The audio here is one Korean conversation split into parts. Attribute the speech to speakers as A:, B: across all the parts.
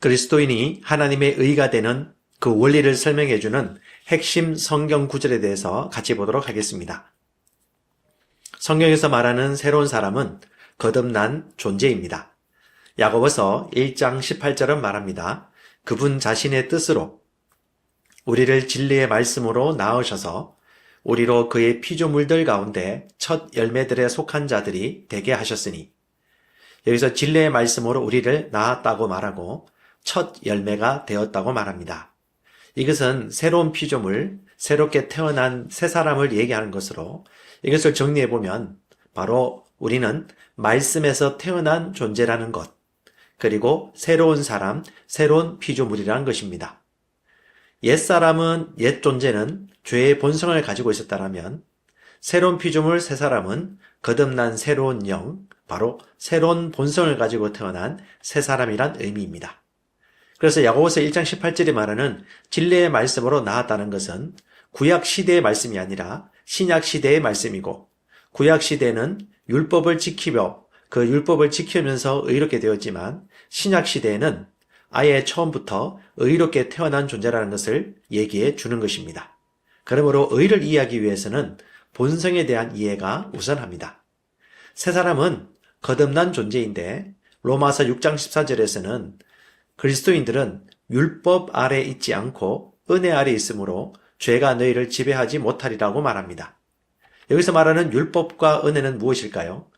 A: 그리스도인이 하나님의 의가 되는 그 원리를 설명해주는 핵심 성경 구절에 대해서 같이 보도록 하겠습니다. 성경에서 말하는 새로운 사람은 거듭난 존재입니다. 야고보서 1장 18절은 말합니다. 그분 자신의 뜻으로 우리를 진리의 말씀으로 낳으셔서 우리로 그의 피조물들 가운데 첫 열매들에 속한 자들이 되게 하셨으니, 여기서 진리의 말씀으로 우리를 낳았다고 말하고 첫 열매가 되었다고 말합니다. 이것은 새로운 피조물, 새롭게 태어난 새 사람을 얘기하는 것으로, 이것을 정리해보면 바로 우리는 말씀에서 태어난 존재라는 것, 그리고 새로운 사람, 새로운 피조물이라는 것입니다. 옛사람은, 옛 존재는 죄의 본성을 가지고 있었다면, 새로운 피조물 새 사람은 거듭난 새로운 영, 바로 새로운 본성을 가지고 태어난 새 사람이란 의미입니다. 그래서 야고보서 1장 18절이 말하는 진리의 말씀으로 나았다는 것은 구약 시대의 말씀이 아니라 신약 시대의 말씀이고, 구약 시대는 율법을 지키며 그 율법을 지키면서 의롭게 되었지만, 신약 시대에는 아예 처음부터 의롭게 태어난 존재라는 것을 얘기해 주는 것입니다. 그러므로 의를 이해하기 위해서는 본성에 대한 이해가 우선합니다. 새 사람은 거듭난 존재인데, 로마서 6장 14절에서는 그리스도인들은 율법 아래 있지 않고 은혜 아래 있으므로 죄가 너희를 지배하지 못하리라고 말합니다. 여기서 말하는 율법과 은혜는 무엇일까요?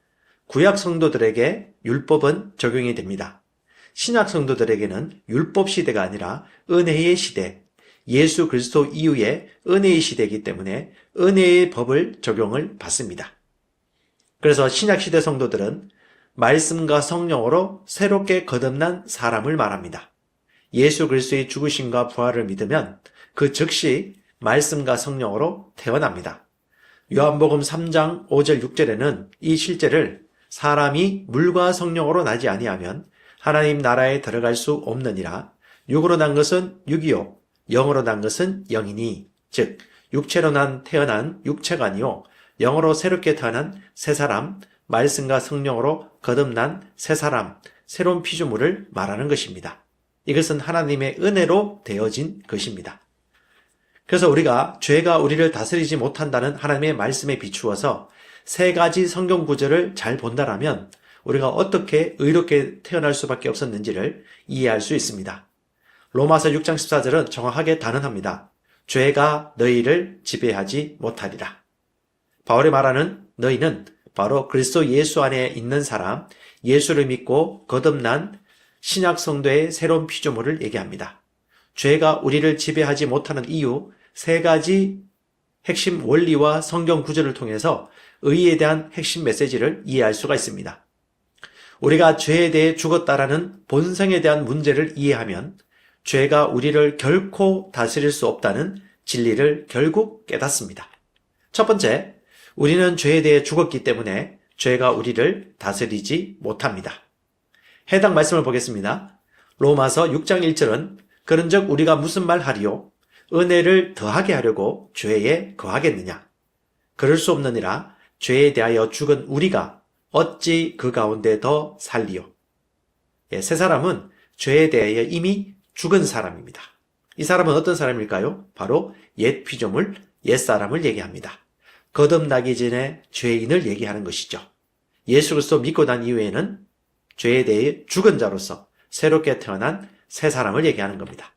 A: 구약 성도들에게 율법은 적용이 됩니다. 신약 성도들에게는 율법 시대가 아니라 은혜의 시대, 예수 그리스도 이후의 은혜의 시대이기 때문에 은혜의 법을 적용을 받습니다. 그래서 신약 시대 성도들은 말씀과 성령으로 새롭게 거듭난 사람을 말합니다. 예수 그리스도의 죽으심과 부활을 믿으면 그 즉시 말씀과 성령으로 태어납니다. 요한복음 3장 5절 6절에는 이 실제를 사람이 물과 성령으로 나지 아니하면 하나님 나라에 들어갈 수 없느니라. 육으로 난 것은 육이요 영으로 난 것은 영이니, 즉 육체로 태어난 육체가 아니요 영으로 새롭게 태어난 새 사람, 말씀과 성령으로 거듭난 새 사람, 새로운 피조물을 말하는 것입니다. 이것은 하나님의 은혜로 되어진 것입니다. 그래서 우리가 죄가 우리를 다스리지 못한다는 하나님의 말씀에 비추어서 세 가지 성경 구절을 잘 본다라면 우리가 어떻게 의롭게 태어날 수밖에 없었는지를 이해할 수 있습니다. 로마서 6장 14절은 정확하게 단언합니다. 죄가 너희를 지배하지 못하리라. 바울이 말하는 너희는 바로 그리스도 예수 안에 있는 사람, 예수를 믿고 거듭난 신약 성도의 새로운 피조물을 얘기합니다. 죄가 우리를 지배하지 못하는 이유 세 가지 핵심 원리와 성경 구절을 통해서 의에 대한 핵심 메시지를 이해할 수가 있습니다. 우리가 죄에 대해 죽었다라는 본성에 대한 문제를 이해하면 죄가 우리를 결코 다스릴 수 없다는 진리를 결국 깨닫습니다. 첫 번째, 우리는 죄에 대해 죽었기 때문에 죄가 우리를 다스리지 못합니다. 해당 말씀을 보겠습니다. 로마서 6장 1절은 그런즉 우리가 무슨 말 하리요? 은혜를 더하게 하려고 죄에 거하겠느냐? 그럴 수 없느니라. 죄에 대하여 죽은 우리가 어찌 그 가운데 더 살리요? 새 사람은 죄에 대하여 이미 죽은 사람입니다. 이 사람은 어떤 사람일까요? 바로 옛 피조물, 옛 사람을 얘기합니다. 거듭나기 전에 죄인을 얘기하는 것이죠. 예수 그리스도 믿고 난 이후에는 죄에 대해 죽은 자로서 새롭게 태어난 새 사람을 얘기하는 겁니다.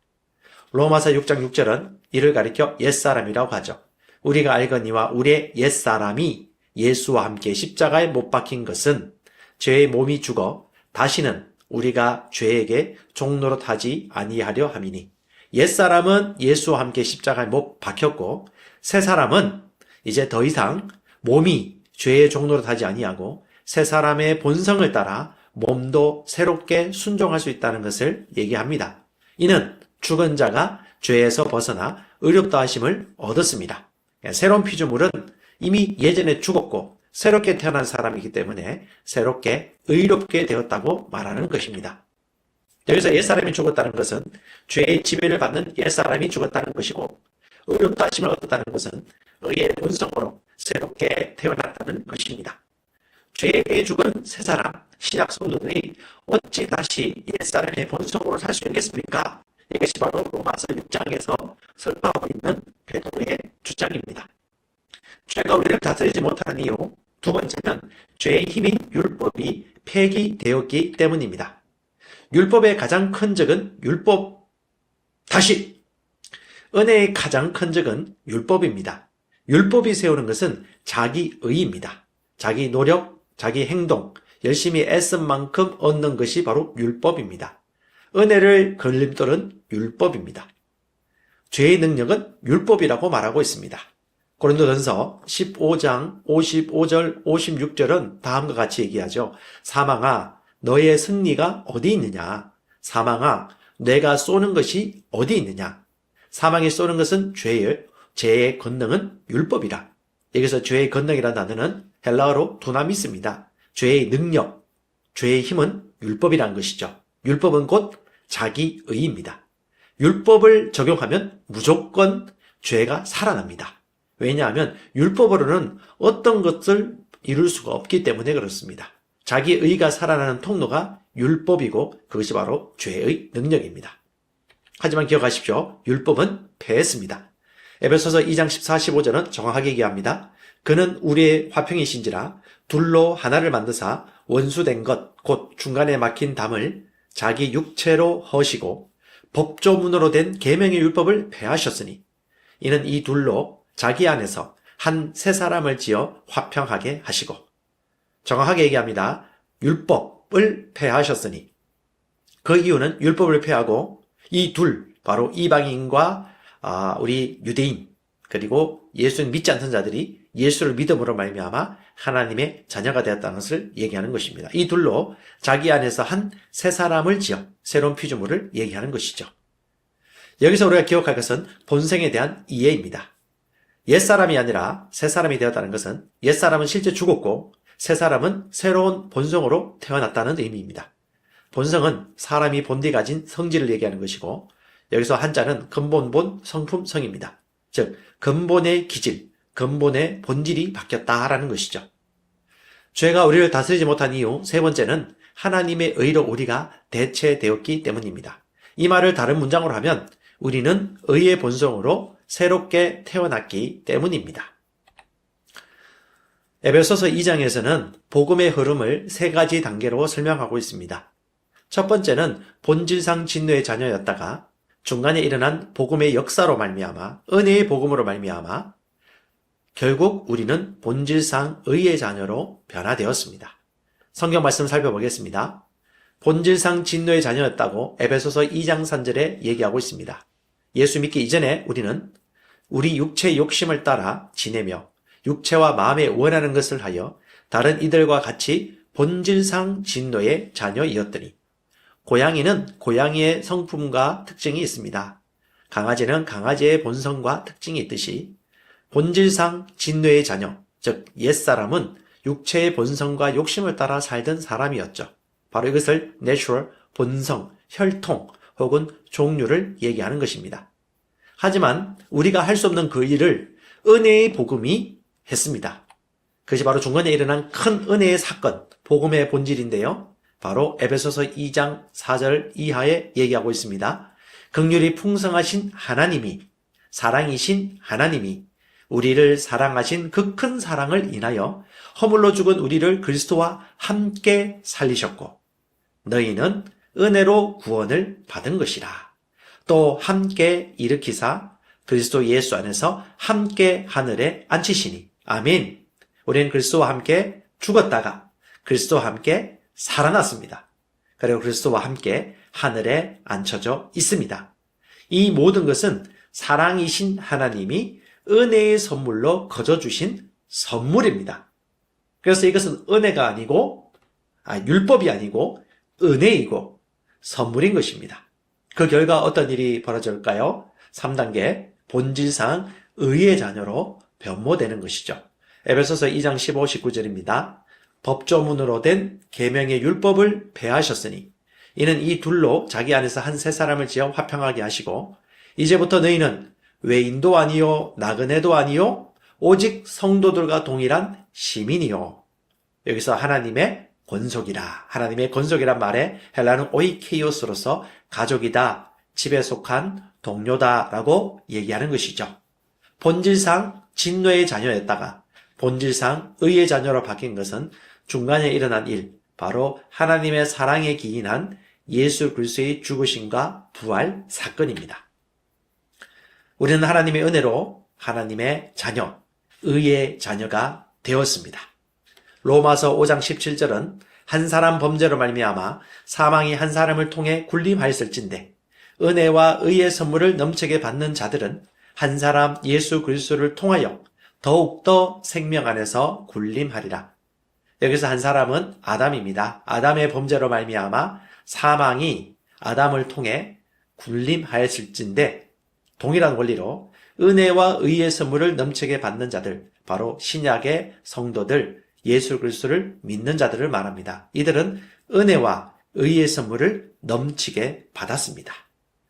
A: 로마서 6장 6절은 이를 가리켜 옛사람이라고 하죠. 우리가 알거니와 우리의 옛사람이 예수와 함께 십자가에 못 박힌 것은 죄의 몸이 죽어 다시는 우리가 죄에게 종노릇하지 아니하려 함이니, 옛사람은 예수와 함께 십자가에 못 박혔고 새 사람은 이제 더 이상 몸이 죄의 종노릇하지 아니하고 새 사람의 본성을 따라 몸도 새롭게 순종할 수 있다는 것을 얘기합니다. 이는 죽은 자가 죄에서 벗어나 의롭다 하심을 얻었습니다. 새로운 피조물은 이미 예전에 죽었고 새롭게 태어난 사람이기 때문에 새롭게 의롭게 되었다고 말하는 것입니다. 여기서 옛사람이 죽었다는 것은 죄의 지배를 받는 옛사람이 죽었다는 것이고, 의롭다 하심을 얻었다는 것은 의의 본성으로 새롭게 태어났다는 것입니다. 죄에 죽은 새 사람, 신약 성도들이 어찌 다시 옛사람의 본성으로 살 수 있겠습니까? 이것이 바로 로마서 6장에서 설파하고 있는 베드로의 주장입니다. 죄가 우리를 다스리지 못하는 이유, 두 번째는 죄의 힘인 율법이 폐기되었기 때문입니다. 율법의 가장 큰 적은 은혜의 가장 큰 적은 율법입니다. 율법이 세우는 것은 자기 의입니다. 자기 노력, 자기 행동, 열심히 애쓴 만큼 얻는 것이 바로 율법입니다. 은혜를 걸림돌은 율법입니다. 죄의 능력은 율법이라고 말하고 있습니다. 고린도전서 15장 55절 56절은 다음과 같이 얘기하죠. 사망아 너의 승리가 어디 있느냐? 사망아 내가 쏘는 것이 어디 있느냐? 사망이 쏘는 것은 죄의 권능은 율법이라. 여기서 죄의 권능이라는 단어는 헬라어로 두나미스입니다. 죄의 능력, 죄의 힘은 율법이라는 것이죠. 율법은 곧 자기 의입니다. 율법을 적용하면 무조건 죄가 살아납니다. 왜냐하면 율법으로는 어떤 것을 이룰 수가 없기 때문에 그렇습니다. 자기 의가 살아나는 통로가 율법이고 그것이 바로 죄의 능력입니다. 하지만 기억하십시오. 율법은 패했습니다. 에베소서 2장 14, 15절은 정확하게 얘기합니다. 그는 우리의 화평이신지라 둘로 하나를 만드사 원수된 것 곧 중간에 막힌 담을 자기 육체로 허시고 법조문으로 된 계명의 율법을 폐하셨으니 이는 이 둘로 자기 안에서 한 새 사람을 지어 화평하게 하시고 정확하게 얘기합니다. 율법을 폐하셨으니 그 이유는 율법을 폐하고 이 둘 바로 이방인과 우리 유대인 그리고 예수를 믿지 않던 자들이 예수를 믿음으로 말미암아 하나님의 자녀가 되었다는 것을 얘기하는 것입니다. 이 둘로 자기 안에서 한 새 사람을 지어 새로운 피조물을 얘기하는 것이죠. 여기서 우리가 기억할 것은 본성에 대한 이해입니다. 옛사람이 아니라 새 사람이 되었다는 것은 옛사람은 실제 죽었고 새 사람은 새로운 본성으로 태어났다는 의미입니다. 본성은 사람이 본디 가진 성질을 얘기하는 것이고 여기서 한자는 근본본 성품성입니다. 즉 근본의 기질, 근본의 본질이 바뀌었다라는 것이죠. 죄가 우리를 다스리지 못한 이유 세 번째는 하나님의 의로 우리가 대체되었기 때문입니다. 이 말을 다른 문장으로 하면 우리는 의의 본성으로 새롭게 태어났기 때문입니다. 에베소서 2장에서는 복음의 흐름을 세 가지 단계로 설명하고 있습니다. 첫 번째는 본질상 진노의 자녀였다가 중간에 일어난 복음의 역사로 말미암아 은혜의 복음으로 말미암아 결국 우리는 본질상 의의 자녀로 변화되었습니다. 성경 말씀 살펴보겠습니다. 본질상 진노의 자녀였다고 에베소서 2장 3절에 얘기하고 있습니다. 예수 믿기 이전에 우리는 우리 육체의 욕심을 따라 지내며 육체와 마음에 원하는 것을 하여 다른 이들과 같이 본질상 진노의 자녀이었더니 고양이는 고양이의 성품과 특징이 있습니다. 강아지는 강아지의 본성과 특징이 있듯이 본질상 진노의 자녀, 즉 옛사람은 육체의 본성과 욕심을 따라 살던 사람이었죠. 바로 이것을 내추럴, 본성, 혈통 혹은 종류를 얘기하는 것입니다. 하지만 우리가 할 수 없는 그 일을 은혜의 복음이 했습니다. 그것이 바로 중간에 일어난 큰 은혜의 사건, 복음의 본질인데요. 바로 에베소서 2장 4절 이하에 얘기하고 있습니다. 긍휼이 풍성하신 하나님이, 사랑이신 하나님이 우리를 사랑하신 그 큰 사랑을 인하여 허물로 죽은 우리를 그리스도와 함께 살리셨고 너희는 은혜로 구원을 받은 것이라. 또 함께 일으키사 그리스도 예수 안에서 함께 하늘에 앉히시니. 아멘. 우리는 그리스도와 함께 죽었다가 그리스도와 함께 살아났습니다. 그리고 그리스도와 함께 하늘에 앉혀져 있습니다. 이 모든 것은 사랑이신 하나님이 은혜의 선물로 거저 주신 선물입니다. 그래서 이것은 은혜가 아니고 율법이 아니고 은혜이고 선물인 것입니다. 그 결과 어떤 일이 벌어질까요? 3단계 본질상 의의 자녀로 변모되는 것이죠. 에베소서 2장 15, 19절입니다. 법조문으로 된 계명의 율법을 폐하셨으니 이는 이 둘로 자기 안에서 한 새 사람을 지어 화평하게 하시고 이제부터 너희는 외인도 아니요 나그네도 아니요 오직 성도들과 동일한 시민이요. 여기서 하나님의 권속이라, 하나님의 권속이란 말에 헬라는 오이케이오스로서 가족이다, 집에 속한 동료다라고 얘기하는 것이죠. 본질상 진노의 자녀였다가 본질상 의의 자녀로 바뀐 것은 중간에 일어난 일, 바로 하나님의 사랑에 기인한 예수 그리스도의 죽으심과 부활 사건입니다. 우리는 하나님의 은혜로 하나님의 자녀, 의의 자녀가 되었습니다. 로마서 5장 17절은 한 사람 범죄로 말미암아 사망이 한 사람을 통해 군림하였을진데 은혜와 의의 선물을 넘치게 받는 자들은 한 사람 예수 그리스도를 통하여 더욱더 생명 안에서 군림하리라. 여기서 한 사람은 아담입니다. 아담의 범죄로 말미암아 사망이 아담을 통해 군림하였을진데 동일한 원리로 은혜와 의의 선물을 넘치게 받는 자들, 바로 신약의 성도들, 예수 그리스도를 믿는 자들을 말합니다. 이들은 은혜와 의의 선물을 넘치게 받았습니다.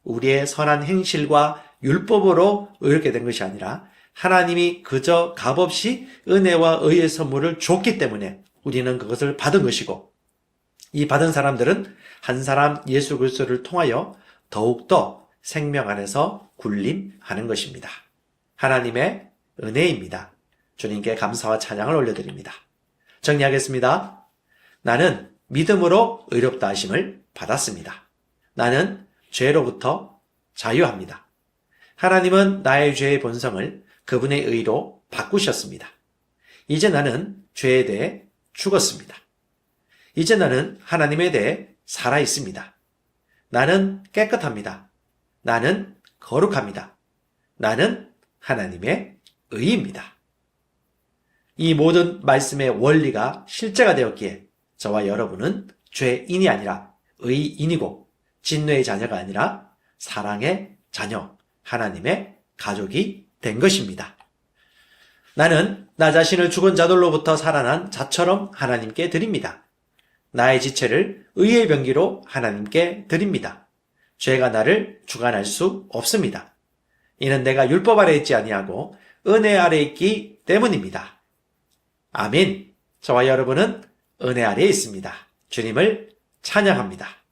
A: 우리의 선한 행실과 율법으로 의롭게 된 것이 아니라 하나님이 그저 값없이 은혜와 의의 선물을 줬기 때문에 우리는 그것을 받은 것이고, 이 받은 사람들은 한 사람 예수 그리스도를 통하여 더욱더 생명 안에서 군림하는 것입니다. 하나님의 은혜입니다. 주님께 감사와 찬양을 올려드립니다. 정리하겠습니다. 나는 믿음으로 의롭다 하심을 받았습니다. 나는 죄로부터 자유합니다. 하나님은 나의 죄의 본성을 그분의 의로 바꾸셨습니다. 이제 나는 죄에 대해 죽었습니다. 이제 나는 하나님에 대해 살아 있습니다. 나는 깨끗합니다. 나는 거룩합니다. 나는 하나님의 의입니다. 이 모든 말씀의 원리가 실제가 되었기에 저와 여러분은 죄인이 아니라 의인이고 진노의 자녀가 아니라 사랑의 자녀, 하나님의 가족이 된 것입니다. 나는 나 자신을 죽은 자들로부터 살아난 자처럼 하나님께 드립니다. 나의 지체를 의의 병기로 하나님께 드립니다. 죄가 나를 주관할 수 없습니다. 이는 내가 율법 아래 있지 아니하고 은혜 아래 있기 때문입니다. 아멘. 저와 여러분은 은혜 아래에 있습니다. 주님을 찬양합니다.